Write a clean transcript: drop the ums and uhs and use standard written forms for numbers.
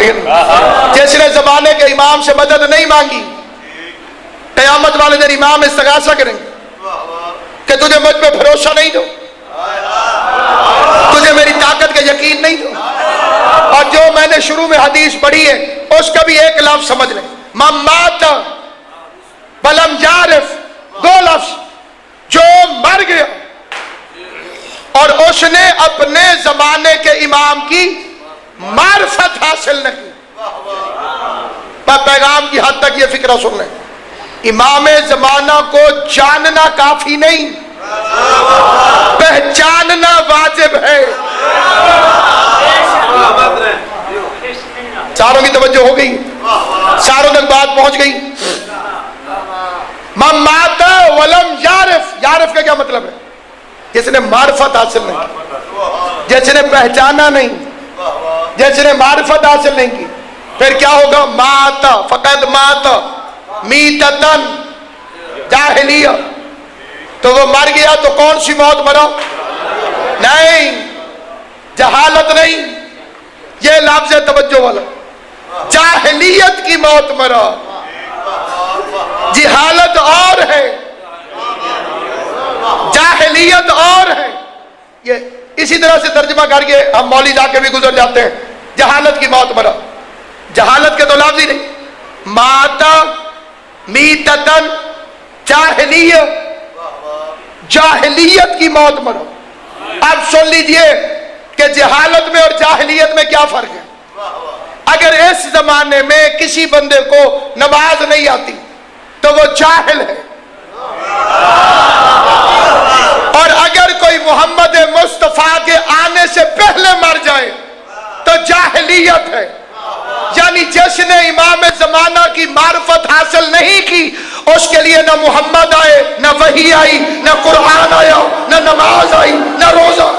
اجمعین۔ جس نے زمانے کے امام سے مدد نہیں مانگی، قیامت والے دن امام استغاثہ کریں گے کہ تجھے مجھ پہ بھروسہ نہیں دو، تجھے میری طاقت کا یقین نہیں دو۔ اور جو میں نے شروع میں حدیث پڑھی ہے اس کا بھی ایک لفظ سمجھ لیں، من مات ولم یعرف، دو لفظ، جو مر گیا اور اس نے اپنے زمانے کے امام کی معرفت حاصل نہیں۔ پیغام کی حد تک یہ فکرہ سن لیں، امام زمانہ کو جاننا کافی نہیں، پہچاننا واجب ہے۔ ساروں کی توجہ ہو گئی؟ ساروں تک بات پہنچ گئی؟ من مات ولم یعرف، یعرف کا کیا مطلب ہے؟ جس نے معرفت حاصل نہیں، جس نے پہچانا نہیں، جس نے معرفت حاصل نہیں کی، پھر کیا ہوگا؟ مات، فقد مات میتتن جاہلیہ، تو وہ مر گیا تو کون سی موت مرا؟ نہیں، جہالت نہیں، یہ لفظ توجہ والا، جاہلیت کی موت مرا۔ جہالت اور ہے، جاہلیت اور ہے۔ یہ اسی طرح سے ترجمہ کر کے ہم مولی لا کے بھی گزر جاتے ہیں، جہالت کی موت مرا۔ جہالت کے تو لفظ ہی نہیں، ماتا میتتن جاہلیہ، جاہلیت کی موت مرا۔ اب سن لیجئے کہ جہالت میں اور جاہلیت میں کیا فرق ہے۔ اگر اس زمانے میں کسی بندے کو نماز نہیں آتی تو وہ جاہل ہے، اور اگر کوئی محمد مصطفیٰ کے آنے سے پہلے مر جائے تو جاہلیت ہے۔ یعنی جس نے امام زمانہ کی معرفت حاصل نہیں کی، اس کے لیے نہ محمد آئے، نہ وحی آئی، نہ قرآن آیا، نہ نماز آئی، نہ روزہ۔